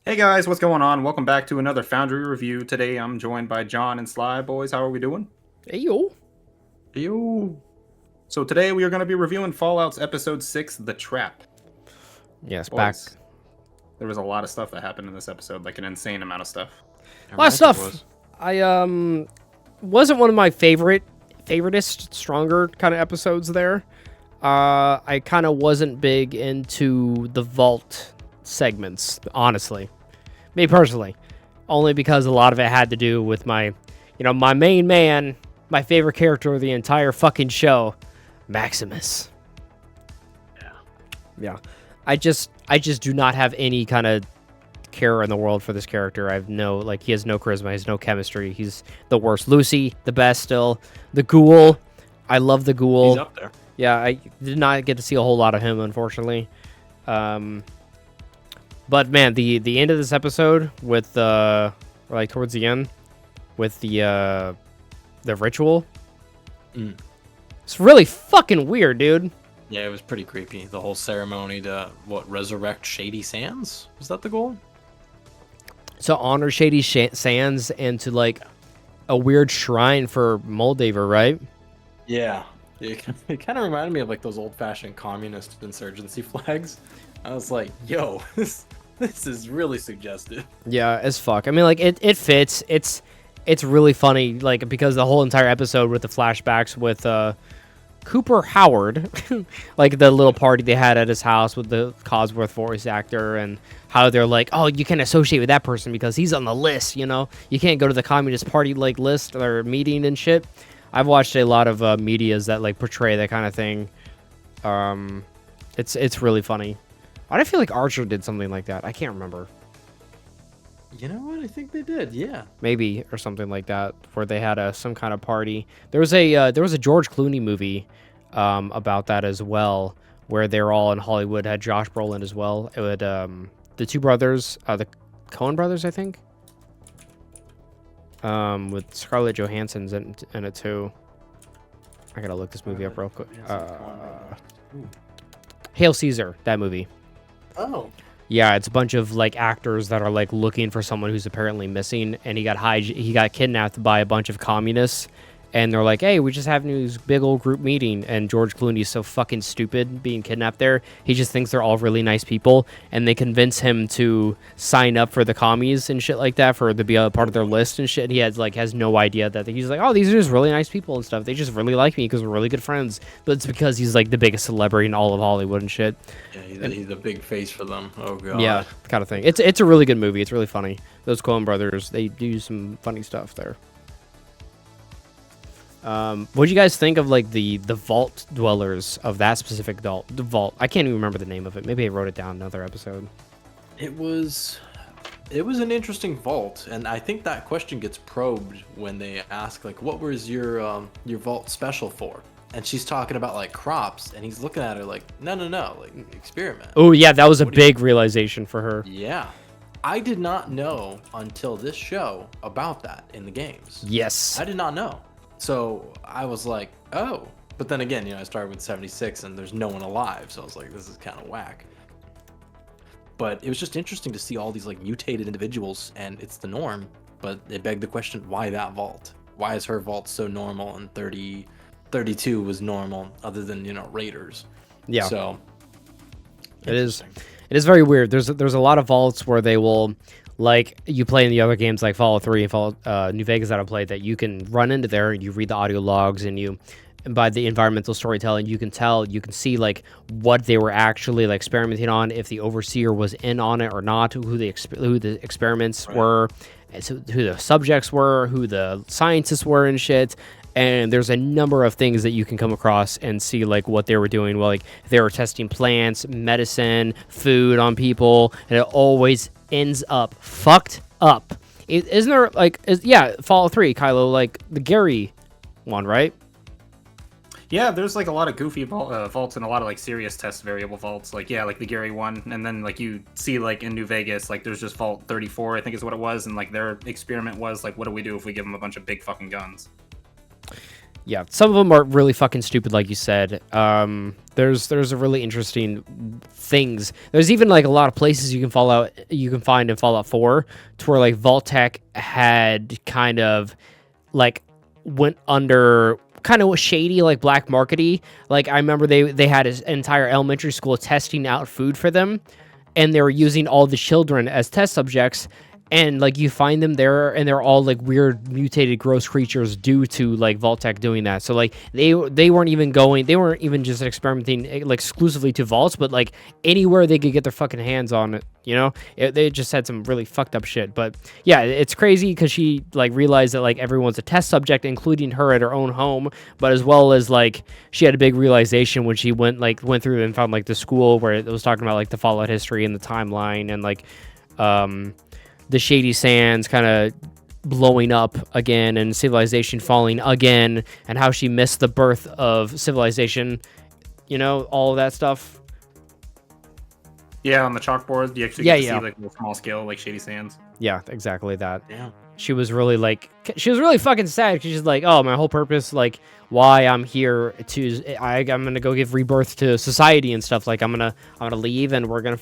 Hey guys, what's going on? Welcome back to another Foundry review. Today I'm joined by John and Sly. Boys, how are we doing? Hey yo. Yo. So today we are going to be reviewing Fallout's episode 6, The Trap. Yes, back. Boys, there was a lot of stuff that happened in this episode, like an insane amount of stuff. A lot of stuff. I wasn't one of my favoritist, stronger kind of episodes there. I kind of wasn't big into the vault segments, honestly. Me personally, only because a lot of it had to do with my main man, my favorite character of the entire fucking show, Maximus. Yeah. I just do not have any kind of care in the world for this character. He has no charisma, he has no chemistry. He's the worst. Lucy, the best still. The ghoul, I love the ghoul. He's up there. Yeah, I did not get to see a whole lot of him, unfortunately. But man, the end of this episode with towards the end with the ritual, it's really fucking weird, dude. Yeah, it was pretty creepy. The whole ceremony to resurrect Shady Sands? Was that the goal? To honor Shady Sands and to like a weird shrine for Moldaver, right? Yeah. It kind of reminded me of like those old-fashioned communist insurgency flags. I was like, yo, this is really suggestive. Yeah, as fuck. I mean, like it fits. It's really funny, like because the whole entire episode with the flashbacks with Cooper Howard, like the little party they had at his house with the Cosworth voice actor, and how they're like, oh, you can associate with that person because he's on the list, you can't go to the Communist Party like list or meeting and shit. I've watched a lot of medias that like portray that kind of thing. It's really funny. Why do I feel like Archer did something like that? I can't remember. You know what? I think they did. Yeah. Maybe or something like that, where they had some kind of party. There was a George Clooney movie about that as well, where they're all in Hollywood. Had Josh Brolin as well. It would the two brothers, the Coen brothers, I think. With Scarlett Johansson's in it too. I gotta look this movie up real quick. Hail Caesar, that movie. Oh. Yeah, it's a bunch of like actors that are like looking for someone who's apparently missing, and he got kidnapped by a bunch of communists, and they're like, "Hey, we just having this big old group meeting," and George Clooney's so fucking stupid being kidnapped there. He just thinks they're all really nice people, and they convince him to sign up for the commies and shit like that to be a part of their list and shit. And he has no idea that he's like, "Oh, these are just really nice people and stuff. They just really like me because we're really good friends." But it's because he's like the biggest celebrity in all of Hollywood and shit. Yeah, he's a big face for them. Oh god. Yeah, kind of thing. It's a really good movie. It's really funny. Those Coen brothers, they do some funny stuff there. What do you guys think of like the vault dwellers of that specific vault? I can't even remember the name of it. Maybe I wrote it down in another episode. It was an interesting vault, and I think that question gets probed when they ask like, what was your vault special for? And she's talking about like crops, and he's looking at her like, no, like experiment. Oh yeah, that was a big realization for her. Yeah. I did not know until this show about that in the games. Yes. I did not know. So I was like, oh. But then again, I started with 76 and there's no one alive. So I was like, this is kind of whack. But it was just interesting to see all these like mutated individuals, and it's the norm. But it begged the question, why that vault? Why is her vault so normal and 32 was normal other than, raiders? Yeah. So it is very weird. There's a lot of vaults where they will, like you play in the other games like Fallout 3 and Fallout New Vegas that I played, that you can run into there and you read the audio logs, and by the environmental storytelling, you can see like what they were actually like experimenting on, if the overseer was in on it or not, who the experiments were, so who the subjects were, who the scientists were and shit. And there's a number of things that you can come across and see like what they were doing. Well, like they were testing plants, medicine, food on people, and it always ends up fucked up. Isn't there like Fallout 3, Kylo, like the Gary one, right? Yeah, there's like a lot of goofy vaults and a lot of like serious test variable vaults. Like like the Gary one, and then like you see like in New Vegas, like there's just Vault 34, I think is what it was, and like their experiment was like, what do we do if we give them a bunch of big fucking guns? Yeah, some of them are really fucking stupid, like you said. There's a really interesting things. There's even like a lot of places you can find in Fallout 4 to where like Vault-Tec had kind of like went under, kind of was shady, like black markety. Like I remember they had an entire elementary school testing out food for them, and they were using all the children as test subjects. And like you find them there, and they're all like weird, mutated, gross creatures due to like Vault-Tec doing that. So like they weren't even just experimenting like exclusively to vaults, but like anywhere they could get their fucking hands on it. You know, they just had some really fucked up shit. But yeah, it's crazy because she like realized that like everyone's a test subject, including her at her own home. But as well as like she had a big realization when she went through and found like the school where it was talking about like the Fallout history and the timeline and like the Shady Sands kind of blowing up again and civilization falling again, and how she missed the birth of civilization, you know, all of that stuff. Yeah, on the chalkboard, you actually get to see like a small scale, like Shady Sands. Yeah, exactly that. Yeah. She was really fucking sad because she's like, oh, my whole purpose, like why I'm here I'm gonna go give rebirth to society and stuff. Like I'm gonna leave and we're gonna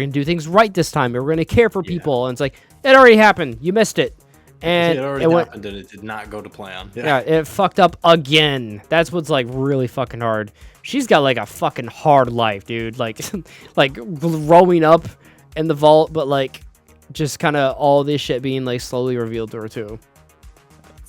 do things right this time. We're gonna care for people. And it's like, it already happened. You missed it. And it already happened and it did not go to plan. Yeah, it fucked up again. That's what's like really fucking hard. She's got like a fucking hard life, dude. Like like growing up in the vault, but like just kind of all this shit being like slowly revealed to her too.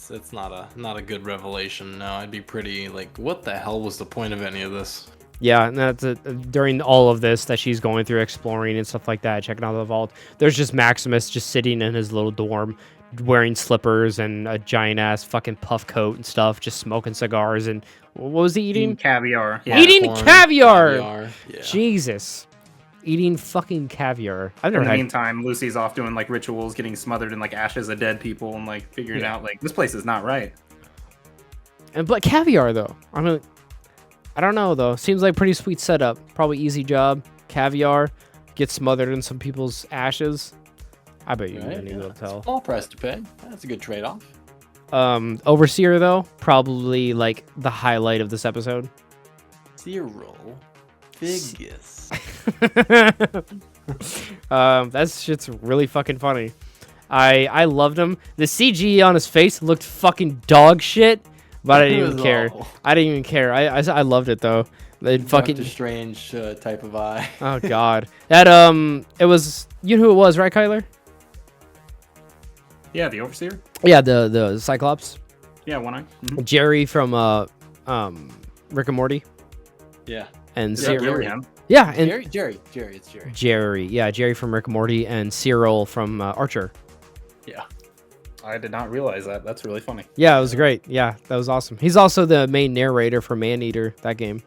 It's not a good revelation. No, I'd be pretty like, what the hell was the point of any of this? Yeah, and that's during all of this that she's going through, exploring and stuff like that, checking out the vault. There's just Maximus just sitting in his little dorm, wearing slippers and a giant ass fucking puff coat and stuff, just smoking cigars. And what was he eating? Caviar. Yeah. Eating caviar. Yeah. Jesus. Eating fucking caviar. In the meantime, Lucy's off doing like rituals, getting smothered in like ashes of dead people, and like figuring out like this place is not right. But caviar though, I mean, I don't know though. Seems like pretty sweet setup. Probably easy job. Caviar, get smothered in some people's ashes. I bet you didn't even tell. Small price to pay. That's a good trade-off. Overseer though, probably like the highlight of this episode. Zero. Biggest. That shit's really fucking funny. I loved him. The CG on his face looked fucking dog shit, but I didn't even care. I didn't even care. I loved it though. It fucking Doctor Strange type of eye. Oh god. That it was, you know who it was, right, Kyler? Yeah, the Overseer. Yeah, the Cyclops. Yeah, one eye. Mm-hmm. Jerry from Rick and Morty. Yeah. And Jerry. Yeah, and Jerry. It's Jerry. Jerry, yeah, Jerry from Rick and Morty, and Cyril from Archer. Yeah. I did not realize that. That's really funny. Yeah, it was great. Yeah, that was awesome. He's also the main narrator for Maneater, that game.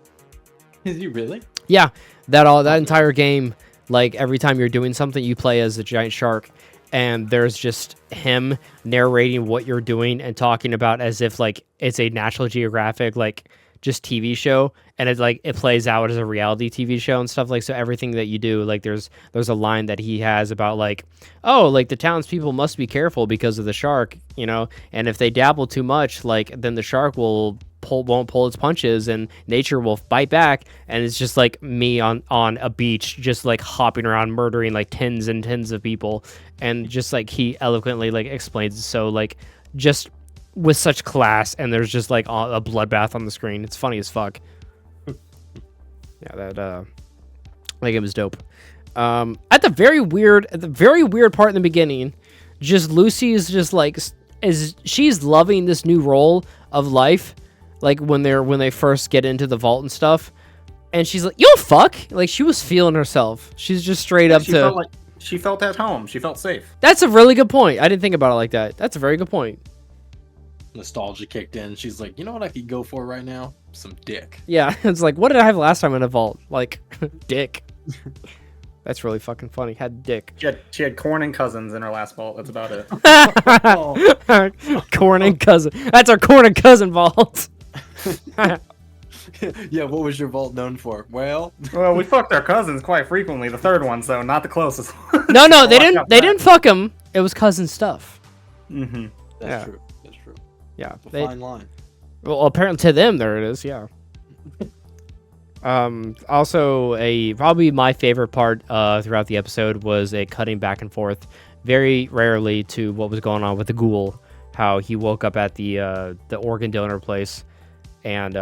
Is he really? Yeah, that entire game, like every time you're doing something, you play as a giant shark, and there's just him narrating what you're doing and talking about as if like it's a National Geographic like just TV show, and it's like it plays out as a reality TV show and stuff. Like, so everything that you do, like there's a line that he has about like, oh, like the townspeople must be careful because of the shark, you know, and if they dabble too much, like then the shark won't pull its punches and nature will bite back. And it's just like me on a beach just like hopping around murdering like tens and tens of people, and just like he eloquently like explains it so like just with such class, and there's just like a bloodbath on the screen. It's funny as fuck. Yeah, that like it was dope. At the very weird part in the beginning, just Lucy is just like she's loving this new role of life, like when they first get into the vault and stuff, and she's like, "You'll fuck," like she was feeling herself. She's just straight up she felt at home. She felt safe. That's a really good point. I didn't think about it like that. That's a very good point. Nostalgia kicked in. She's like, you know what I could go for right now? Some dick. Yeah, it's like, what did I have last time in a vault? Like, dick. That's really fucking funny. Had dick. She had corn and cousins in her last vault. That's about it. Corn and cousin. That's our corn and cousin vault. Yeah, what was your vault known for? Well, we fucked our cousins quite frequently. The third one, so not the closest. No, they didn't fuck him. It was cousin stuff. Mm-hmm. That's true. Yeah, Fine line. Well, apparently to them, there it is. Yeah. Also, probably my favorite part throughout the episode was a cutting back and forth, very rarely, to what was going on with the ghoul. How he woke up at the organ donor place, and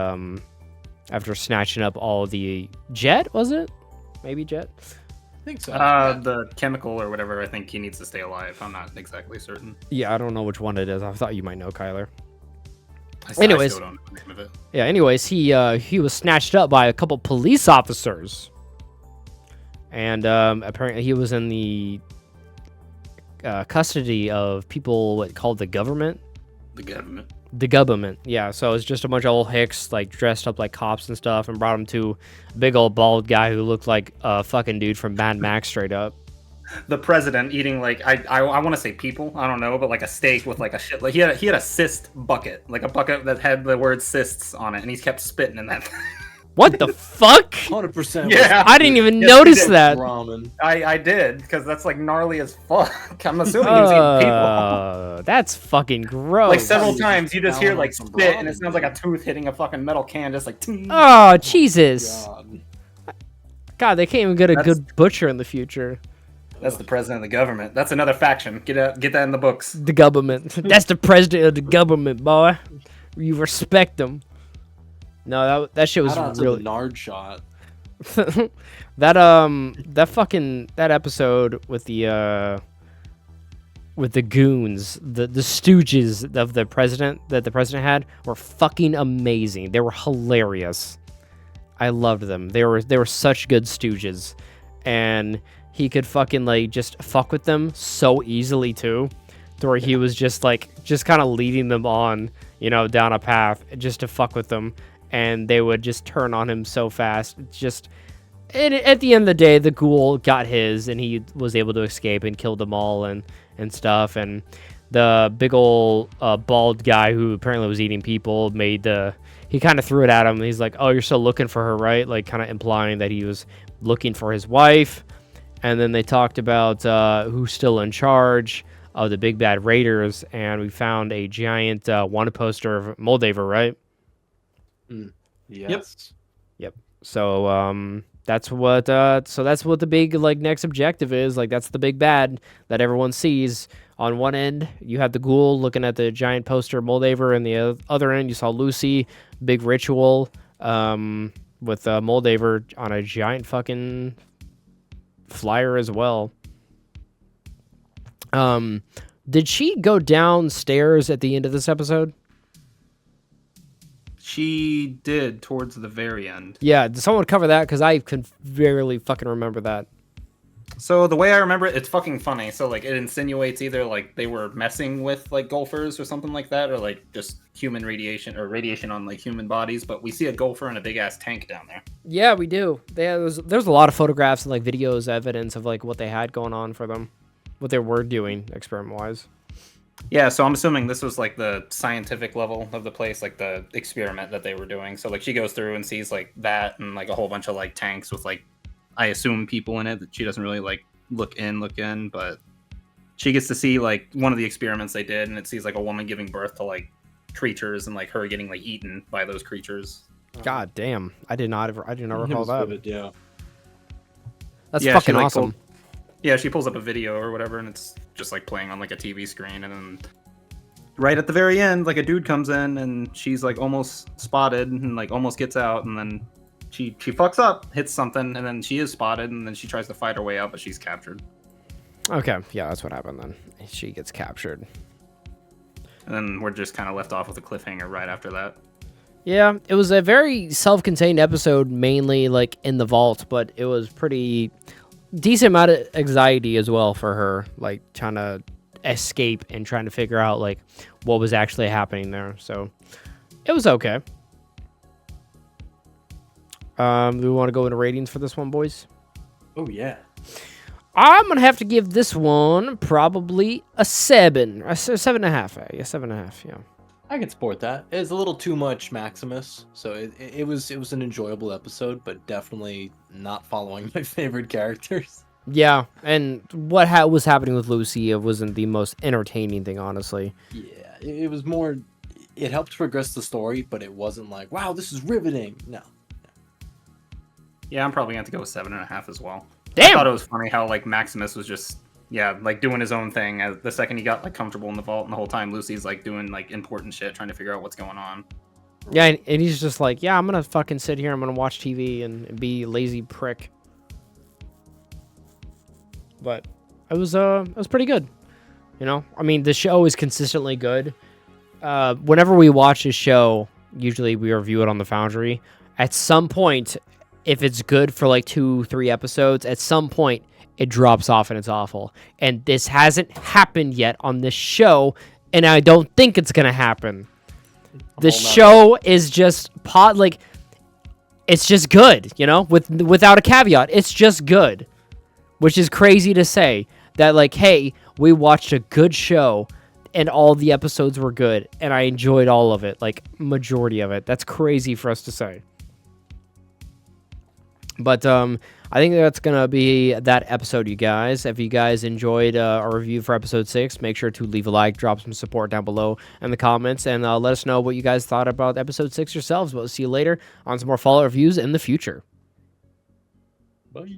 after snatching up all the jet, was it? Maybe jet. I think so. The chemical or whatever. I think he needs to stay alive. I'm not exactly certain. Yeah, I don't know which one it is. I thought you might know, Kyler. I Anyways. still don't know the name of it. Yeah, anyways, he was snatched up by a couple police officers. And apparently he was in the custody of people called the government. The government. The government, yeah. So it's just a bunch of old hicks, like, dressed up like cops and stuff, and brought him to a big old bald guy who looked like a fucking dude from Mad Max straight up. The president eating like I want to say people, I don't know, but like a steak with like a shit, like he had a cyst bucket, like a bucket that had the word cysts on it, and he's kept spitting in that. What the fuck? 100%. Yeah. I didn't even Yes, notice he did. that. Ramen. I did, because that's like gnarly as fuck. I'm assuming he was eating people. That's fucking gross. Like several Probably times you just hear down like on some spit, and it ramen, sounds like a dude. tooth hitting a fucking metal can, just like. Ting. Oh, Jesus. God. God, they can't even get a That's- good butcher in the future. That's the president of the government. That's another faction. Get that in the books. The government. That's the president of the government, boy. You respect them. No, that shit was Shout out to really the Nard shot. that episode with the goons, the stooges of the president that the president had were fucking amazing. They were hilarious. I loved them. They were such good stooges, and he could fucking like just fuck with them so easily too, to where he was just kind of leading them on, down a path just to fuck with them, and they would just turn on him so fast. At the end of the day, the ghoul got his, and he was able to escape and kill them all and stuff. And the big old bald guy who apparently was eating people he kind of threw it at him. He's like, "Oh, you're still looking for her, right?" Like, kind of implying that he was looking for his wife. And then they talked about who's still in charge of the big bad raiders, and we found a giant wanted poster of Moldaver, right? Yes. Yep. So that's what the big next objective is. Like, that's the big bad that everyone sees. On one end, you have the ghoul looking at the giant poster of Moldaver, and the other end, you saw Lucy, big ritual with Moldaver on a giant fucking flyer as well. Did she go downstairs at the end of this episode? She did towards the very end. Yeah, did someone cover that? Because I can barely fucking remember that. So the way I remember it, it's fucking funny. So like it insinuates either like they were messing with like golfers or something like that, or like just human radiation or radiation on like human bodies. But we see a golfer in a big ass tank down there. Yeah, we do. There's a lot of photographs and like videos, evidence of like what they had going on for them, what they were doing experiment wise. Yeah, so I'm assuming this was like the scientific level of the place, like the experiment that they were doing. So like she goes through and sees like that and like a whole bunch of like tanks with like, I assume, people in it that she doesn't really like look in, but she gets to see like one of the experiments they did, and it sees like a woman giving birth to like creatures and like her getting like eaten by those creatures. God damn, I did not recall It was that. vivid, yeah. That's Yeah, fucking she, like, awesome. She pulls up a video or whatever, and it's just like playing on like a TV screen, and then right at the very end, like a dude comes in, and she's like almost spotted and like almost gets out, and then she fucks up, hits something, and then she is spotted, and then she tries to fight her way out, but she's captured. Okay, yeah, that's what happened then. She gets captured. And then we're just kind of left off with a cliffhanger right after that. Yeah, it was a very self-contained episode, mainly like in the vault, but it was pretty decent amount of anxiety as well for her, like trying to escape and trying to figure out like what was actually happening there. So it was okay. Do we want to go into ratings for this one, boys? Oh, yeah. I'm gonna have to give this one probably a 7, a 7.5. Yeah, 7.5. Yeah. I can support that. It's a little too much Maximus, so it was an enjoyable episode, but definitely not following my favorite characters. Yeah, and what was happening with Lucy wasn't the most entertaining thing, honestly. Yeah, it was more. it helped progress the story, but it wasn't like, wow, this is riveting. No. Yeah, I'm probably going to go with 7.5 as well. Damn! I thought it was funny how, like, Maximus was just, yeah, like, doing his own thing. The second he got, like, comfortable in the vault, and the whole time Lucy's, like, doing, like, important shit, trying to figure out what's going on. Yeah, and he's just like, yeah, I'm gonna fucking sit here, I'm gonna watch TV and be a lazy prick. But it was pretty good. You know? I mean, the show is consistently good. Whenever we watch a show, usually we review it on the Foundry. At some point, if it's good for like 2-3 episodes, at some point it drops off and it's awful. And this hasn't happened yet on this show, and I don't think it's gonna happen. The show is just it's just good, you know, without a caveat. It's just good, which is crazy to say that, like, hey, we watched a good show and all the episodes were good and I enjoyed all of it, like majority of it. That's crazy for us to say. But I think that's going to be that episode, you guys. If you guys enjoyed our review for episode 6, make sure to leave a like, drop some support down below in the comments, and let us know what you guys thought about episode 6 yourselves. We'll see you later on some more Fallout reviews in the future. Bye.